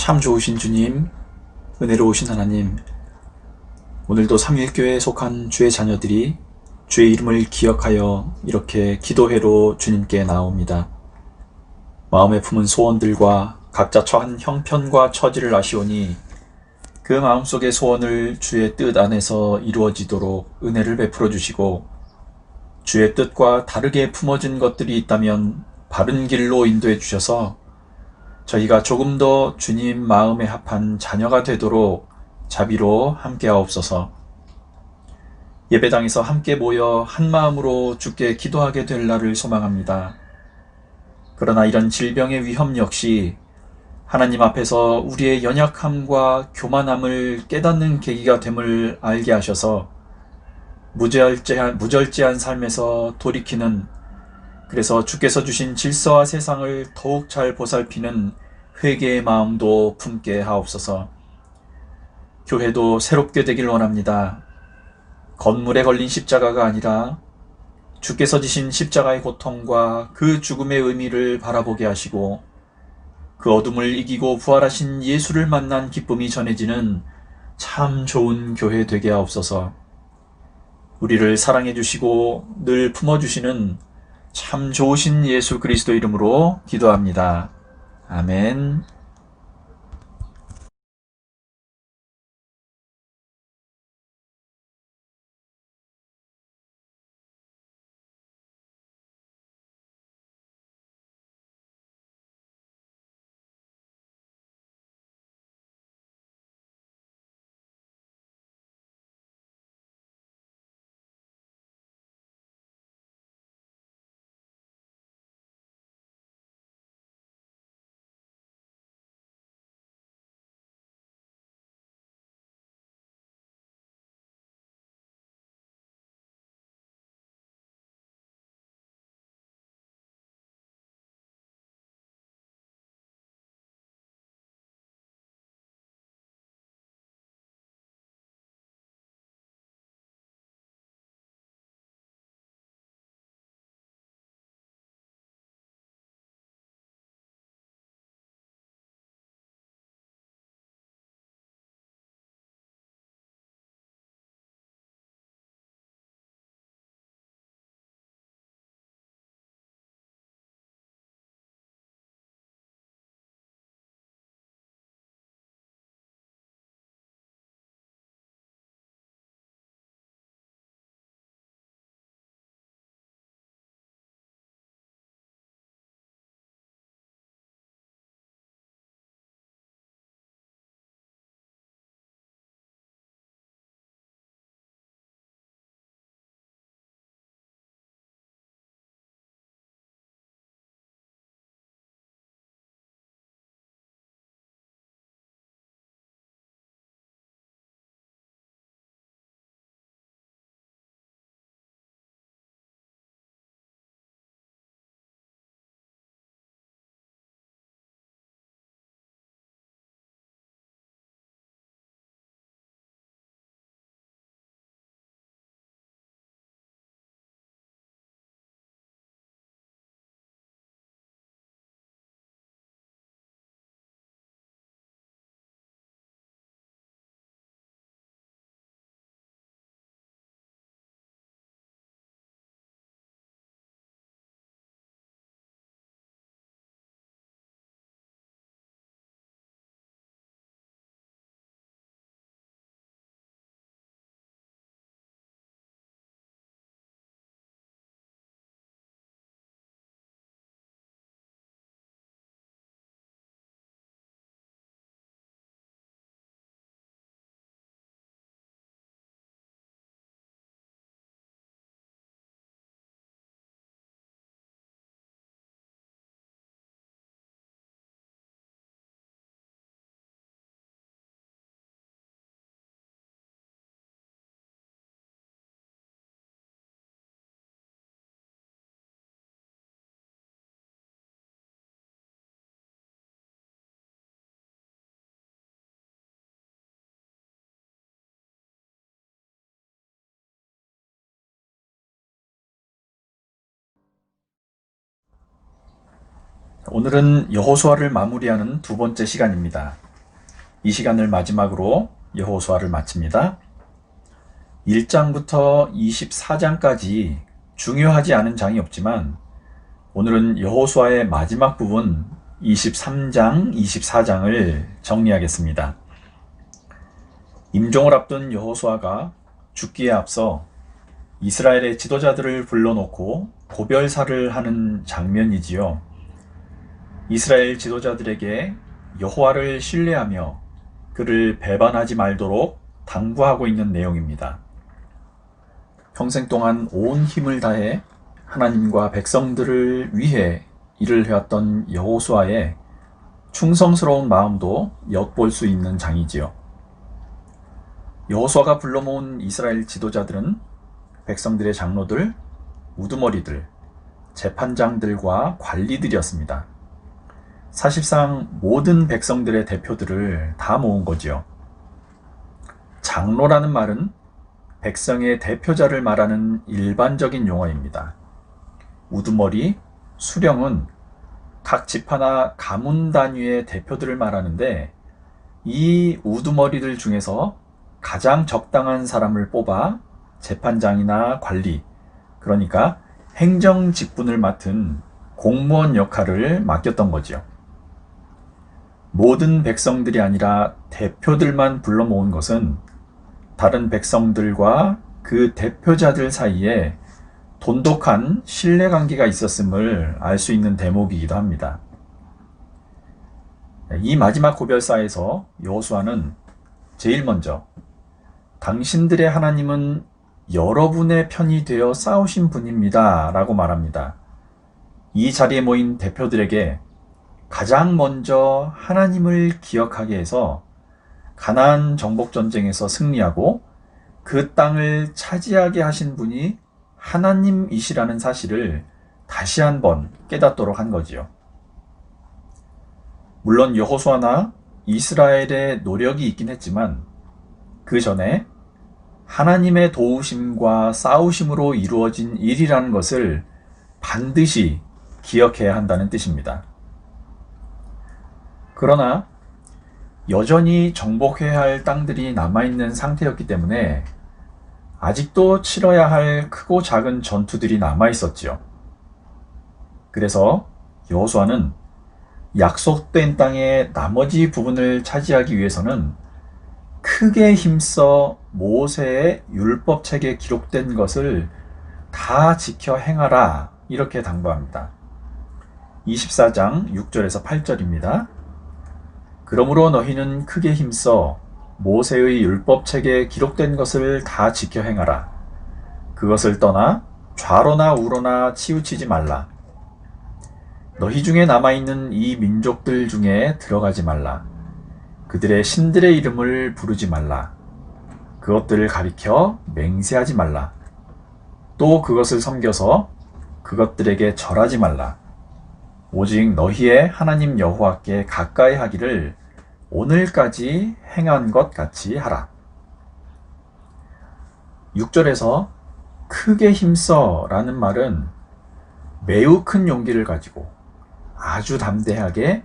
참 좋으신 주님, 은혜로우신 하나님, 오늘도 삼위일교회에 속한 주의 자녀들이 주의 이름을 기억하여 이렇게 기도회로 주님께 나옵니다. 마음에 품은 소원들과 각자 처한 형편과 처지를 아시오니 그 마음속의 소원을 주의 뜻 안에서 이루어지도록 은혜를 베풀어 주시고, 주의 뜻과 다르게 품어진 것들이 있다면 바른 길로 인도해 주셔서 저희가 조금 더 주님 마음에 합한 자녀가 되도록 자비로 함께하옵소서. 예배당에서 함께 모여 한 마음으로 주께 기도하게 될 날을 소망합니다. 그러나 이런 질병의 위험 역시 하나님 앞에서 우리의 연약함과 교만함을 깨닫는 계기가 됨을 알게 하셔서 무절제한 삶에서 돌이키는, 그래서 주께서 주신 질서와 세상을 더욱 잘 보살피는 회개의 마음도 품게 하옵소서. 교회도 새롭게 되길 원합니다. 건물에 걸린 십자가가 아니라 주께서 지신 십자가의 고통과 그 죽음의 의미를 바라보게 하시고, 그 어둠을 이기고 부활하신 예수를 만난 기쁨이 전해지는 참 좋은 교회 되게 하옵소서. 우리를 사랑해 주시고 늘 품어주시는 참 좋으신 예수 그리스도 이름으로 기도합니다. 아멘. 오늘은 여호수아를 마무리하는 두 번째 시간입니다. 이 시간을 마지막으로 여호수아를 마칩니다. 1장부터 24장까지 중요하지 않은 장이 없지만 오늘은 여호수아의 마지막 부분 23장, 24장을 정리하겠습니다. 임종을 앞둔 여호수아가 죽기에 앞서 이스라엘의 지도자들을 불러놓고 고별사를 하는 장면이지요. 이스라엘 지도자들에게 여호와를 신뢰하며 그를 배반하지 말도록 당부하고 있는 내용입니다. 평생 동안 온 힘을 다해 하나님과 백성들을 위해 일을 해왔던 여호수아의 충성스러운 마음도 엿볼 수 있는 장이지요. 여호수아가 불러 모은 이스라엘 지도자들은 백성들의 장로들, 우두머리들, 재판장들과 관리들이었습니다. 사실상 모든 백성들의 대표들을 다 모은 거지요. 장로라는 말은 백성의 대표자를 말하는 일반적인 용어입니다. 우두머리, 수령은 각 지파나 가문 단위의 대표들을 말하는데 이 우두머리들 중에서 가장 적당한 사람을 뽑아 재판장이나 관리, 그러니까 행정 직분을 맡은 공무원 역할을 맡겼던 거지요. 모든 백성들이 아니라 대표들만 불러 모은 것은 다른 백성들과 그 대표자들 사이에 돈독한 신뢰관계가 있었음을 알 수 있는 대목이기도 합니다. 이 마지막 고별사에서 여호수아는 제일 먼저 당신들의 하나님은 여러분의 편이 되어 싸우신 분입니다 라고 말합니다. 이 자리에 모인 대표들에게 가장 먼저 하나님을 기억하게 해서 가나안 정복전쟁에서 승리하고 그 땅을 차지하게 하신 분이 하나님이시라는 사실을 다시 한번 깨닫도록 한 거지요. 물론 여호수아나 이스라엘의 노력이 있긴 했지만 그 전에 하나님의 도우심과 싸우심으로 이루어진 일이라는 것을 반드시 기억해야 한다는 뜻입니다. 그러나 여전히 정복해야 할 땅들이 남아있는 상태였기 때문에 아직도 치러야 할 크고 작은 전투들이 남아있었지요. 그래서 여호수아는 약속된 땅의 나머지 부분을 차지하기 위해서는 크게 힘써 모세의 율법책에 기록된 것을 다 지켜 행하라 이렇게 당부합니다. 24장 6절에서 8절입니다. 그러므로 너희는 크게 힘써 모세의 율법책에 기록된 것을 다 지켜 행하라. 그것을 떠나 좌로나 우로나 치우치지 말라. 너희 중에 남아있는 이 민족들 중에 들어가지 말라. 그들의 신들의 이름을 부르지 말라. 그것들을 가리켜 맹세하지 말라. 또 그것을 섬겨서 그것들에게 절하지 말라. 오직 너희의 하나님 여호와께 가까이 하기를 오늘까지 행한 것 같이 하라. 6절에서 크게 힘써 라는 말은 매우 큰 용기를 가지고 아주 담대하게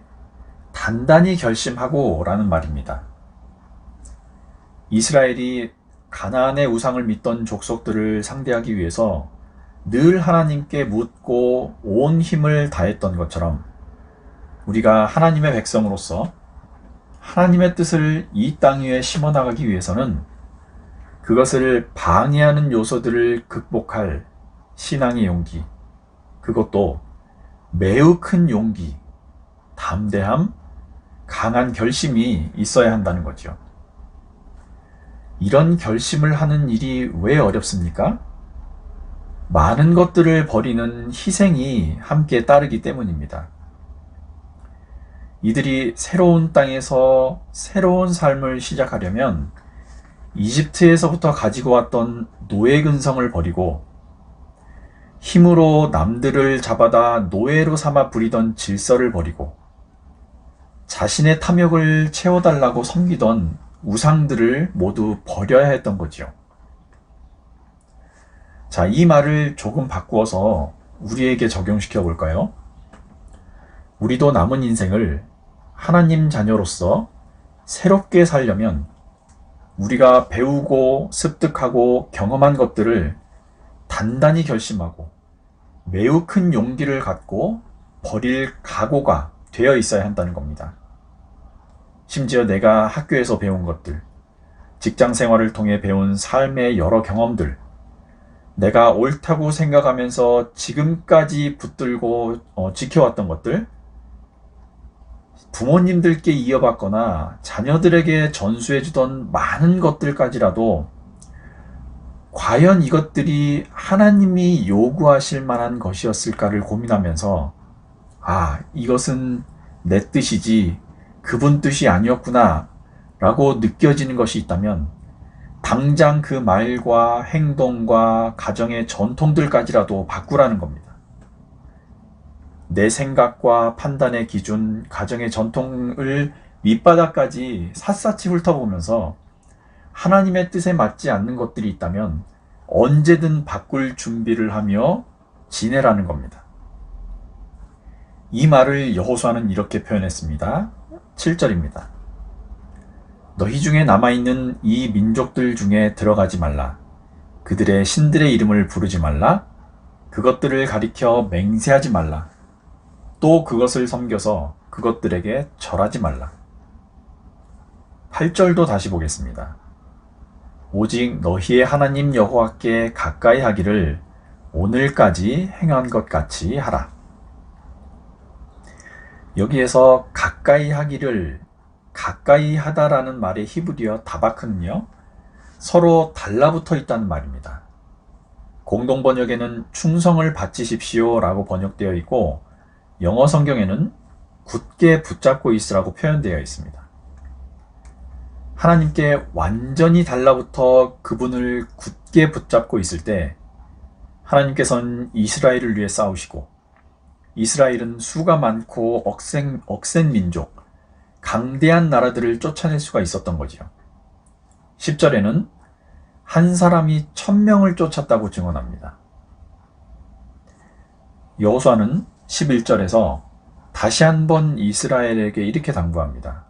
단단히 결심하고 라는 말입니다. 이스라엘이 가나안의 우상을 믿던 족속들을 상대하기 위해서 늘 하나님께 묻고 온 힘을 다했던 것처럼 우리가 하나님의 백성으로서 하나님의 뜻을 이 땅 위에 심어나가기 위해서는 그것을 방해하는 요소들을 극복할 신앙의 용기, 그것도 매우 큰 용기, 담대함, 강한 결심이 있어야 한다는 거죠. 이런 결심을 하는 일이 왜 어렵습니까? 많은 것들을 버리는 희생이 함께 따르기 때문입니다. 이들이 새로운 땅에서 새로운 삶을 시작하려면 이집트에서부터 가지고 왔던 노예 근성을 버리고 힘으로 남들을 잡아다 노예로 삼아 부리던 질서를 버리고 자신의 탐욕을 채워달라고 섬기던 우상들을 모두 버려야 했던 거죠. 자, 이 말을 조금 바꾸어서 우리에게 적용시켜 볼까요? 우리도 남은 인생을 하나님 자녀로서 새롭게 살려면 우리가 배우고 습득하고 경험한 것들을 단단히 결심하고 매우 큰 용기를 갖고 버릴 각오가 되어 있어야 한다는 겁니다. 심지어 내가 학교에서 배운 것들, 직장 생활을 통해 배운 삶의 여러 경험들, 내가 옳다고 생각하면서 지금까지 붙들고 지켜왔던 것들, 부모님들께 이어받거나 자녀들에게 전수해주던 많은 것들까지라도 과연 이것들이 하나님이 요구하실 만한 것이었을까를 고민하면서 이것은 내 뜻이지 그분 뜻이 아니었구나 라고 느껴지는 것이 있다면 당장 그 말과 행동과 가정의 전통들까지라도 바꾸라는 겁니다. 내 생각과 판단의 기준, 가정의 전통을 밑바닥까지 샅샅이 훑어보면서 하나님의 뜻에 맞지 않는 것들이 있다면 언제든 바꿀 준비를 하며 지내라는 겁니다. 이 말을 여호수아는 이렇게 표현했습니다. 7절입니다. 너희 중에 남아있는 이 민족들 중에 들어가지 말라. 그들의 신들의 이름을 부르지 말라. 그것들을 가리켜 맹세하지 말라. 또 그것을 섬겨서 그것들에게 절하지 말라. 8절도 다시 보겠습니다. 오직 너희의 하나님 여호와께 가까이 하기를 오늘까지 행한 것 같이 하라. 여기에서 가까이 하기를 가까이 하다라는 말의 히브리어 다바크는요, 서로 달라붙어 있다는 말입니다. 공동 번역에는 충성을 바치십시오 라고 번역되어 있고 영어 성경에는 굳게 붙잡고 있으라고 표현되어 있습니다. 하나님께 완전히 달라붙어 그분을 굳게 붙잡고 있을 때 하나님께서는 이스라엘을 위해 싸우시고, 이스라엘은 수가 많고 억센 민족, 강대한 나라들을 쫓아낼 수가 있었던 거지요. 10절에는 한 사람이 1000명을 쫓았다고 증언합니다. 여호수아는 11절에서 다시 한번 이스라엘에게 이렇게 당부합니다.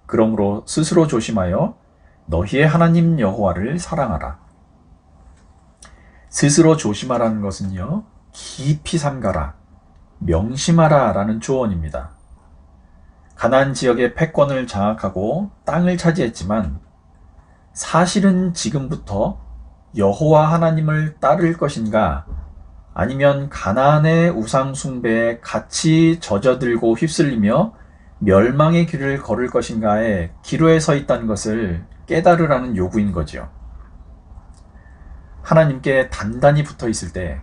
그러므로 스스로 조심하여 너희의 하나님 여호와를 사랑하라. 스스로 조심하라는 것은요, 깊이 삼가라, 명심하라 라는 조언입니다. 가나안 지역의 패권을 장악하고 땅을 차지했지만 사실은 지금부터 여호와 하나님을 따를 것인가, 아니면 가나안의 우상 숭배에 같이 젖어들고 휩쓸리며 멸망의 길을 걸을 것인가에 기로에 서 있다는 것을 깨달으라는 요구인 거지요. 하나님께 단단히 붙어 있을 때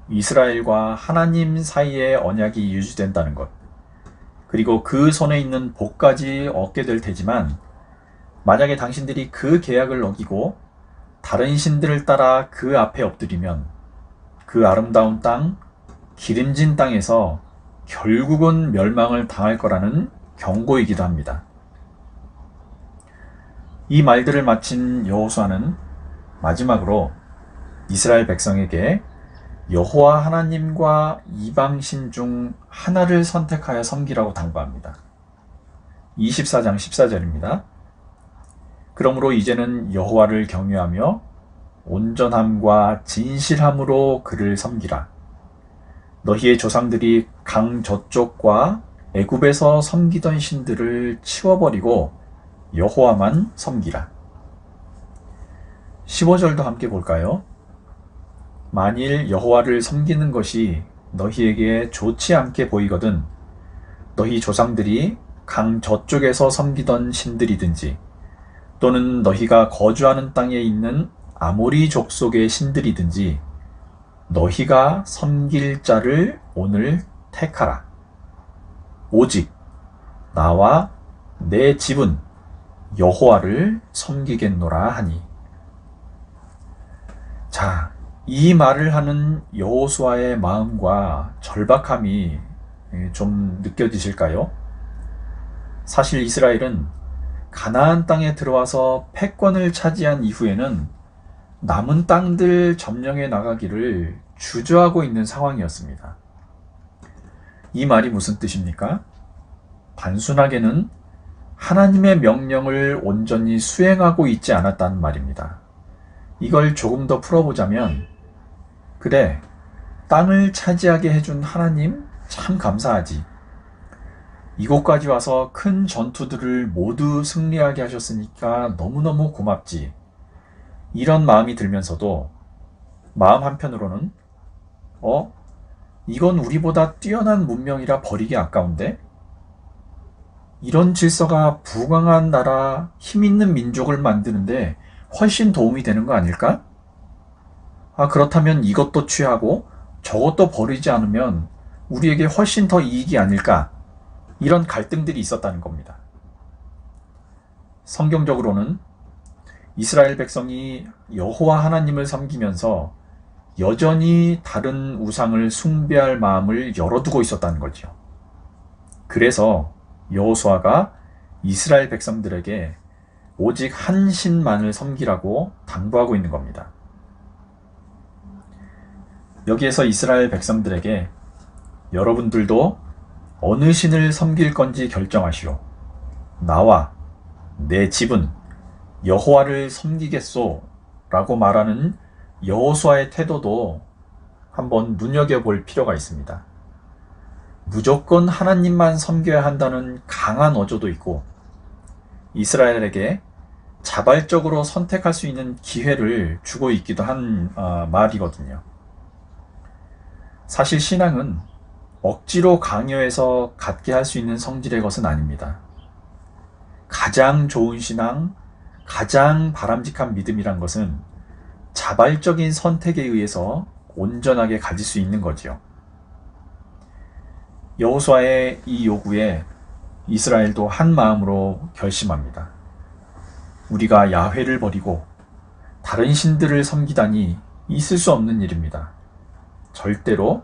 이스라엘과 하나님 사이의 언약이 유지된다는 것, 그리고 그 손에 있는 복까지 얻게 될 테지만, 만약에 당신들이 그 계약을 어기고 다른 신들을 따라 그 앞에 엎드리면 그 아름다운 땅, 기름진 땅에서 결국은 멸망을 당할 거라는 경고이기도 합니다. 이 말들을 마친 여호수아는 마지막으로 이스라엘 백성에게 여호와 하나님과 이방신 중 하나를 선택하여 섬기라고 당부합니다. 24장 14절입니다. 그러므로 이제는 여호와를 경외하며 온전함과 진실함으로 그를 섬기라. 너희의 조상들이 강 저쪽과 애굽에서 섬기던 신들을 치워버리고 여호와만 섬기라. 15절도 함께 볼까요? 만일 여호와를 섬기는 것이 너희에게 좋지 않게 보이거든 너희 조상들이 강 저쪽에서 섬기던 신들이든지 또는 너희가 거주하는 땅에 있는 아모리 족속의 신들이든지 너희가 섬길 자를 오늘 택하라. 오직 나와 내 집은 여호와를 섬기겠노라 하니. 자, 이 말을 하는 여호수아의 마음과 절박함이 좀 느껴지실까요? 사실 이스라엘은 가나안 땅에 들어와서 패권을 차지한 이후에는 남은 땅들 점령해 나가기를 주저하고 있는 상황이었습니다. 이 말이 무슨 뜻입니까? 단순하게는 하나님의 명령을 온전히 수행하고 있지 않았다는 말입니다. 이걸 조금 더 풀어보자면, 그래, 땅을 차지하게 해준 하나님 참 감사하지. 이곳까지 와서 큰 전투들을 모두 승리하게 하셨으니까 너무너무 고맙지. 이런 마음이 들면서도 마음 한편으로는 이건 우리보다 뛰어난 문명이라 버리기 아까운데? 이런 질서가 부강한 나라, 힘있는 민족을 만드는데 훨씬 도움이 되는 거 아닐까? 그렇다면 이것도 취하고 저것도 버리지 않으면 우리에게 훨씬 더 이익이 아닐까? 이런 갈등들이 있었다는 겁니다. 성경적으로는 이스라엘 백성이 여호와 하나님을 섬기면서 여전히 다른 우상을 숭배할 마음을 열어두고 있었다는 거죠. 그래서 여호수아가 이스라엘 백성들에게 오직 한 신만을 섬기라고 당부하고 있는 겁니다. 여기에서 이스라엘 백성들에게 여러분들도 어느 신을 섬길 건지 결정하시오. 나와 내 집은 여호와를 섬기겠소 라고 말하는 여호수아의 태도도 한번 눈여겨볼 필요가 있습니다. 무조건 하나님만 섬겨야 한다는 강한 어조도 있고, 이스라엘에게 자발적으로 선택할 수 있는 기회를 주고 있기도 한 말이거든요. 사실 신앙은 억지로 강요해서 갖게 할 수 있는 성질의 것은 아닙니다. 가장 좋은 신앙, 가장 바람직한 믿음이란 것은 자발적인 선택에 의해서 온전하게 가질 수 있는 거지요. 여호수아의 이 요구에 이스라엘도 한 마음으로 결심합니다. 우리가 야훼를 버리고 다른 신들을 섬기다니 있을 수 없는 일입니다. 절대로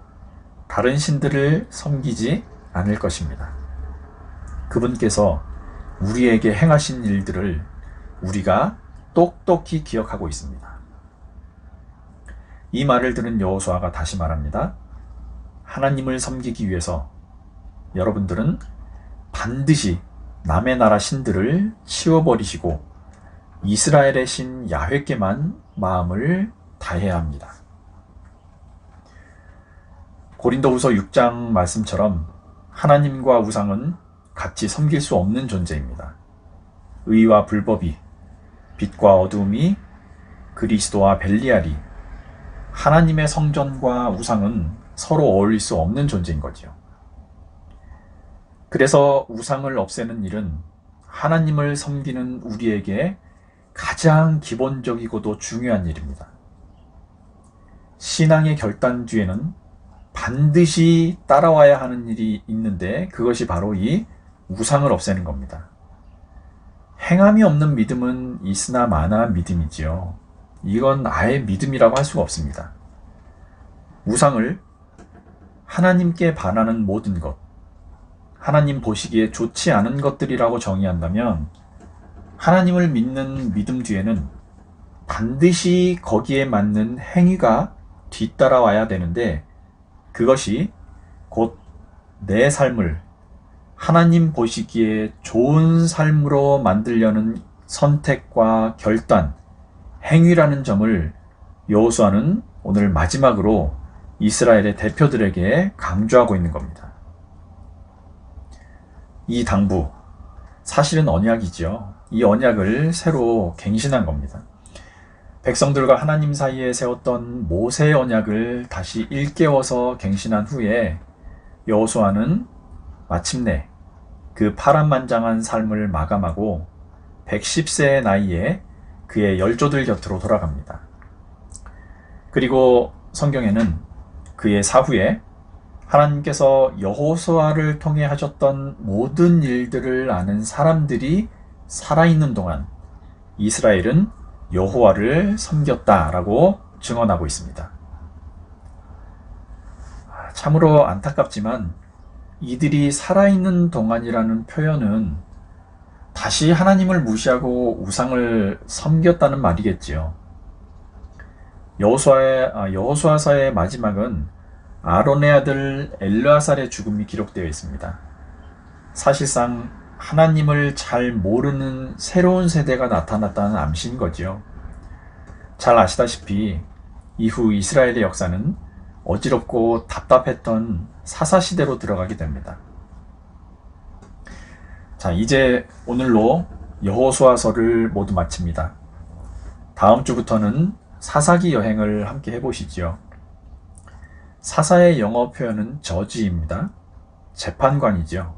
다른 신들을 섬기지 않을 것입니다. 그분께서 우리에게 행하신 일들을 우리가 똑똑히 기억하고 있습니다. 이 말을 들은 여호수아가 다시 말합니다. 하나님을 섬기기 위해서 여러분들은 반드시 남의 나라 신들을 치워버리시고 이스라엘의 신 야훼께만 마음을 다해야 합니다. 고린도후서 6장 말씀처럼 하나님과 우상은 같이 섬길 수 없는 존재입니다. 의와 불법이, 빛과 어두움이, 그리스도와 벨리알이, 하나님의 성전과 우상은 서로 어울릴 수 없는 존재인 거죠. 그래서 우상을 없애는 일은 하나님을 섬기는 우리에게 가장 기본적이고도 중요한 일입니다. 신앙의 결단주에는 반드시 따라와야 하는 일이 있는데 그것이 바로 이 우상을 없애는 겁니다. 행함이 없는 믿음은 있으나 마나 믿음이지요. 이건 아예 믿음이라고 할 수가 없습니다. 우상을 하나님께 반하는 모든 것, 하나님 보시기에 좋지 않은 것들이라고 정의한다면 하나님을 믿는 믿음 뒤에는 반드시 거기에 맞는 행위가 뒤따라와야 되는데 그것이 곧 내 삶을 하나님 보시기에 좋은 삶으로 만들려는 선택과 결단, 행위라는 점을 여호수아는 오늘 마지막으로 이스라엘의 대표들에게 강조하고 있는 겁니다. 이 당부, 사실은 언약이죠. 이 언약을 새로 갱신한 겁니다. 백성들과 하나님 사이에 세웠던 모세의 언약을 다시 일깨워서 갱신한 후에 여호수아는 마침내 그 파란만장한 삶을 마감하고 110세의 나이에 그의 열조들 곁으로 돌아갑니다. 그리고 성경에는 그의 사후에 하나님께서 여호수아를 통해 하셨던 모든 일들을 아는 사람들이 살아있는 동안 이스라엘은 여호와를 섬겼다라고 증언하고 있습니다. 참으로 안타깝지만 이들이 살아있는 동안이라는 표현은 다시 하나님을 무시하고 우상을 섬겼다는 말이겠지요. 여호수아서의 마지막은 아론의 아들 엘르아살의 죽음이 기록되어 있습니다. 사실상 하나님을 잘 모르는 새로운 세대가 나타났다는 암시인 거지요. 잘 아시다시피 이후 이스라엘의 역사는 어지럽고 답답했던 사사시대로 들어가게 됩니다. 자, 이제 오늘로 여호수아서를 모두 마칩니다. 다음 주부터는 사사기 여행을 함께 해보시지요. 사사의 영어 표현은 저지입니다. 재판관이죠.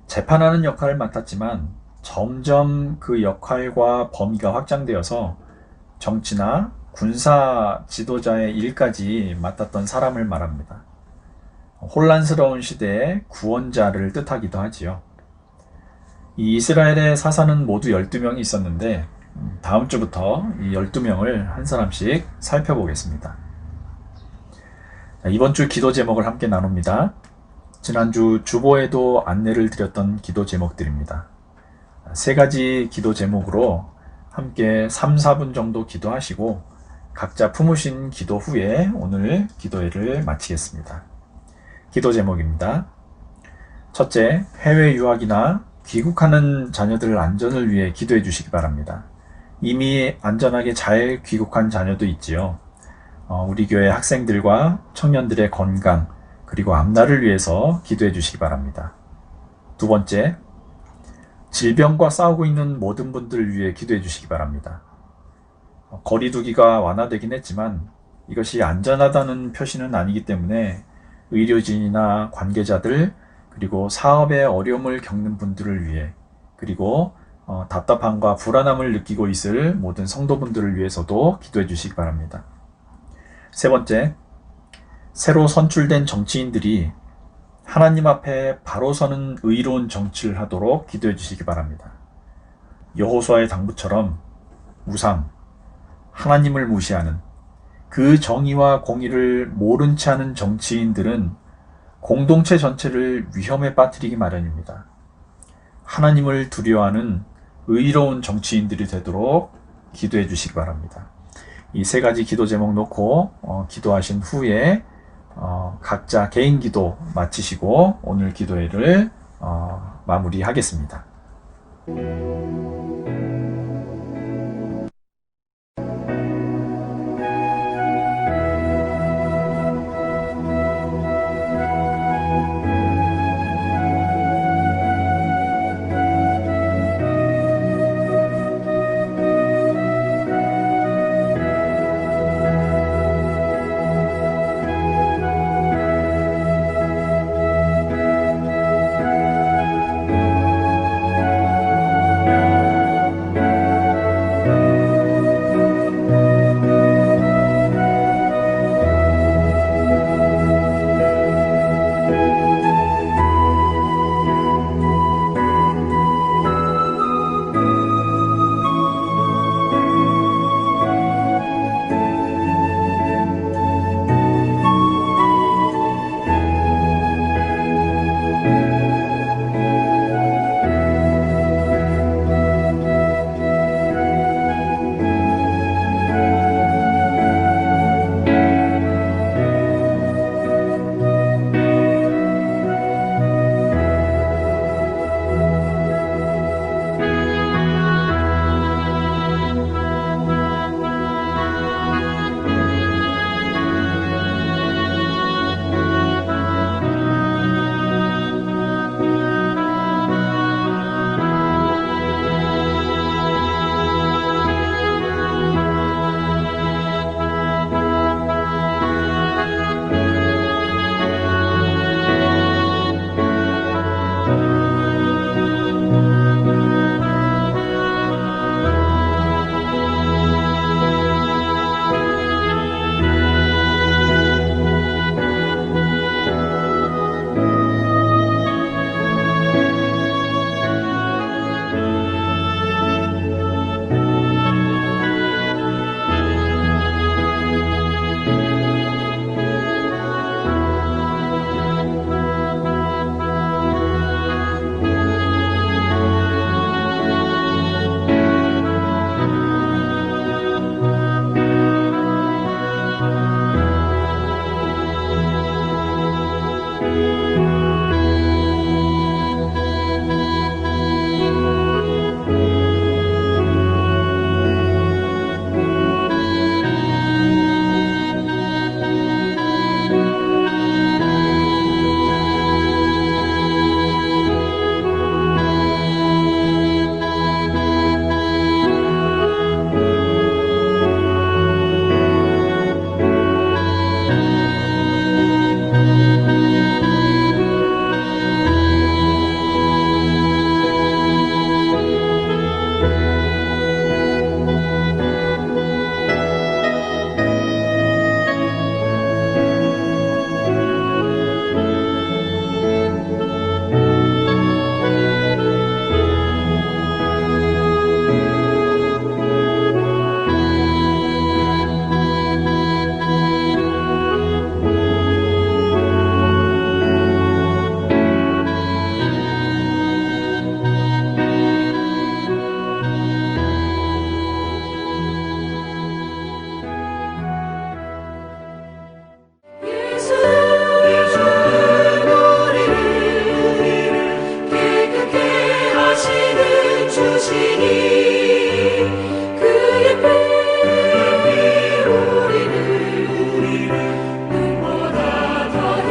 재판하는 역할을 맡았지만 점점 그 역할과 범위가 확장되어서 정치나 군사 지도자의 일까지 맡았던 사람을 말합니다. 혼란스러운 시대의 구원자를 뜻하기도 하지요. 이 이스라엘의 사사는 모두 12명이 있었는데 다음 주부터 이 12명을 한 사람씩 살펴보겠습니다. 이번 주 기도 제목을 함께 나눕니다. 지난주 주보에도 안내를 드렸던 기도 제목들입니다. 세 가지 기도 제목으로 함께 3, 4분 정도 기도하시고 각자 품으신 기도 후에 오늘 기도회를 마치겠습니다. 기도 제목입니다. 첫째, 해외 유학이나 귀국하는 자녀들 안전을 위해 기도해 주시기 바랍니다. 이미 안전하게 잘 귀국한 자녀도 있지요. 우리 교회 학생들과 청년들의 건강 그리고 앞날을 위해서 기도해 주시기 바랍니다. 두 번째, 질병과 싸우고 있는 모든 분들을 위해 기도해 주시기 바랍니다. 거리두기가 완화되긴 했지만 이것이 안전하다는 표시는 아니기 때문에 의료진이나 관계자들 그리고 사업에 어려움을 겪는 분들을 위해 그리고 답답함과 불안함을 느끼고 있을 모든 성도분들을 위해서도 기도해 주시기 바랍니다. 세 번째, 새로 선출된 정치인들이 하나님 앞에 바로 서는 의로운 정치를 하도록 기도해 주시기 바랍니다. 여호수아의 당부처럼 우상, 하나님을 무시하는 그 정의와 공의를 모른 채 하는 정치인들은 공동체 전체를 위험에 빠뜨리기 마련입니다. 하나님을 두려워하는 의로운 정치인들이 되도록 기도해 주시기 바랍니다. 이 세 가지 기도 제목 놓고 기도하신 후에 각자 개인 기도 마치시고 오늘 기도회를 마무리하겠습니다.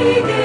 우리에게